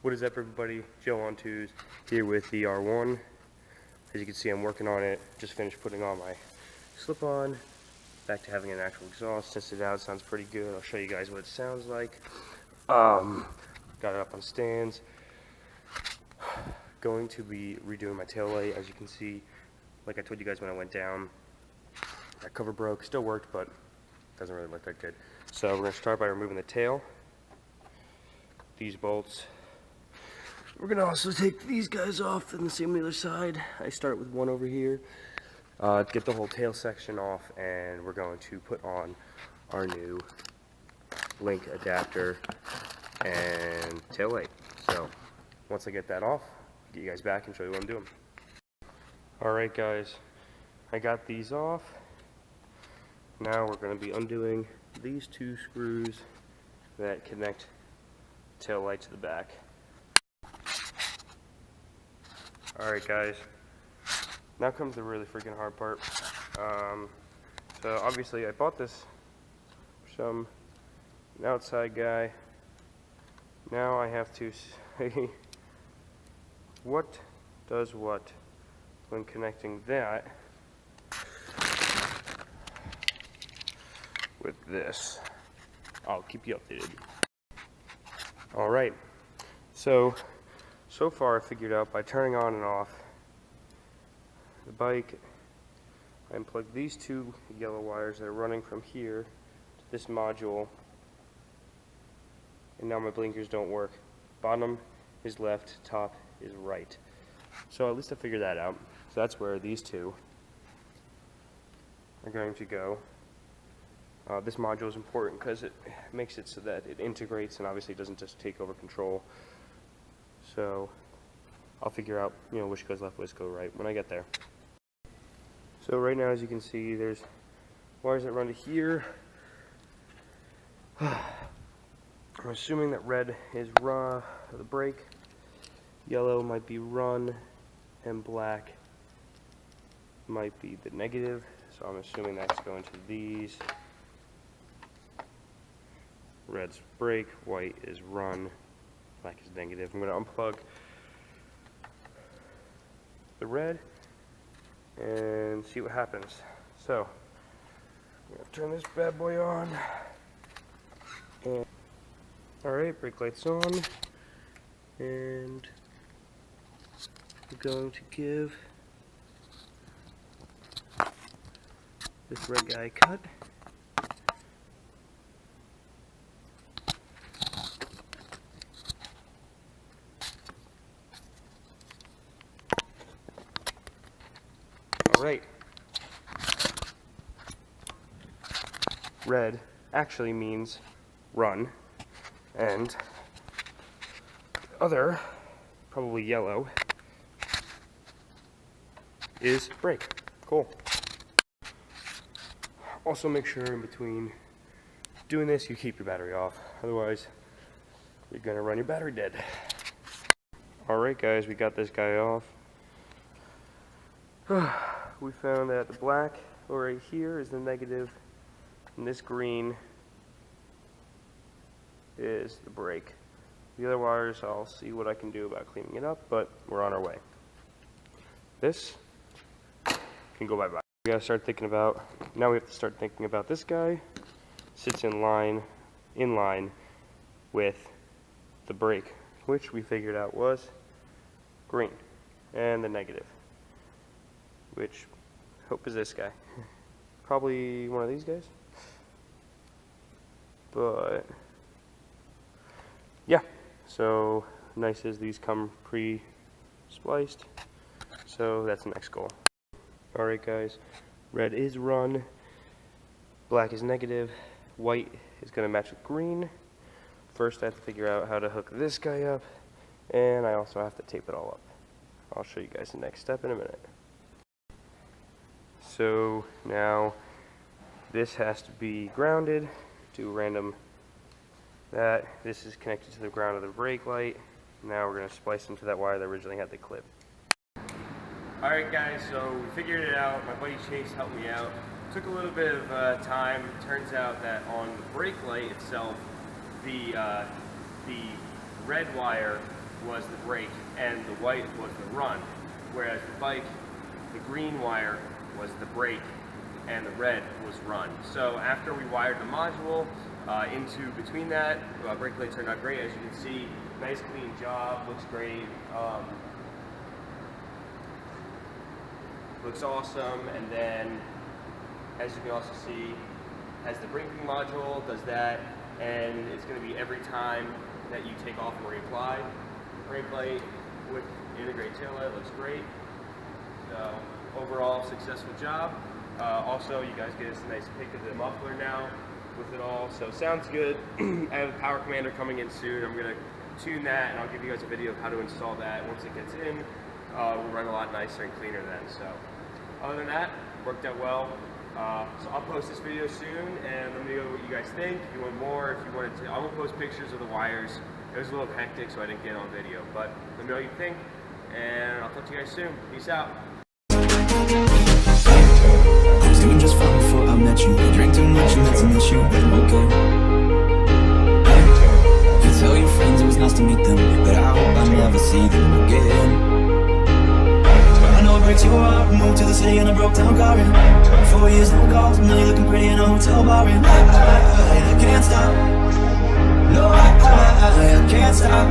What is up, everybody? Joe on twos here with the R1. As you can see, I'm working on it. Just finished putting on my slip-on. Back to having an actual exhaust. Tested it out. Sounds pretty good. I'll show you guys what it sounds like. Got it up on stands. Going to be redoing my tail light. As you can see, like I told you guys when I went down, that cover broke. Still worked, but doesn't really look that good. So we're going to start by removing the tail. These bolts. We're going to also take these guys off on the same other side. I start with one over here. Get the whole tail section off, and we're going to put on our new link adapter and tail light. So once I get that off, I'll get you guys back and show you what I'm doing. Alright guys, I got these off. Now we're going to be undoing these two screws that connect the tail light to the back. Alright guys, now comes the really freaking hard part. So obviously I bought this from an outside guy. Now I have to say what does what when connecting that with this. I'll keep you updated. Alright, so far I figured out by turning on and off the bike, I unplugged these two yellow wires that are running from here to this module, and now my blinkers don't work. Bottom is left, top is right. So at least I figured that out. So that's where these two are going to go. This module is important because it makes it so that it integrates and obviously doesn't just take over control. So I'll figure out, which goes left, which goes right when I get there. So right now, as you can see, there's wires that run to here. I'm assuming that red is the brake, yellow might be run, and black might be the negative. So I'm assuming that's going to these. Red's brake, white is run, black is negative. I'm going to unplug the red and see what happens. So I'm going to turn this bad boy on. And alright, brake light's on. And we're going to give this red guy a cut. Alright. Red actually means run, and the other, probably yellow, is brake. Cool. Also make sure in between doing this you keep your battery off, otherwise you're gonna run your battery dead. Alright guys, we got this guy off. We found that the black right here is the negative, and this green is the brake. The other wires, I'll see what I can do about cleaning it up, but we're on our way. This can go bye-bye. We gotta start thinking about, now we have to start thinking about this guy. Sits in line with the brake, which we figured out was green, and the negative, which I hope is this guy. Probably one of these guys. But yeah, so nice as these come pre-spliced. So that's the next goal. Alright guys, red is run, black is negative, white is going to match with green. First I have to figure out how to hook this guy up, and I also have to tape it all up. I'll show you guys the next step in a minute. So now this has to be grounded to random that. This is connected to the ground of the brake light. Now we're going to splice into that wire that originally had the clip. Alright guys, so we figured it out. My buddy Chase helped me out. Took a little bit of time. Turns out that on the brake light itself, the red wire was the brake and the white was the run. Whereas the bike, the green wire was the brake and the red was run. So after we wired the module into between that, brake plate turned out great. As you can see, nice clean job, looks great. Looks awesome. And then, as you can also see, has the braking module, does that, and it's going to be every time that you take off and reapply. Brake light with integrated tail light looks great. So overall, successful job. Also, you guys get us a nice pic of the muffler now with it all, so sounds good. I have a power commander coming in soon. I'm going to tune that, and I'll give you guys a video of how to install that. Once it gets in, we'll run a lot nicer and cleaner then. So other than that, worked out well. So I'll post this video soon, and let me know what you guys think. If you want more, if you wanted to, I will post pictures of the wires. It was a little hectic, so I didn't get it on video, but let me know what you think, and I'll talk to you guys soon. Peace out. I was doing just fine before I met you. I drank too much and that's an issue, but I'm okay. You tell your friends it was nice to meet them, but I hope I never see them again. I know it breaks your heart. We moved to the city in a broke down car. 4 years, no calls, and now you're looking pretty in a hotel bar. And I can't stop. No, I can't stop.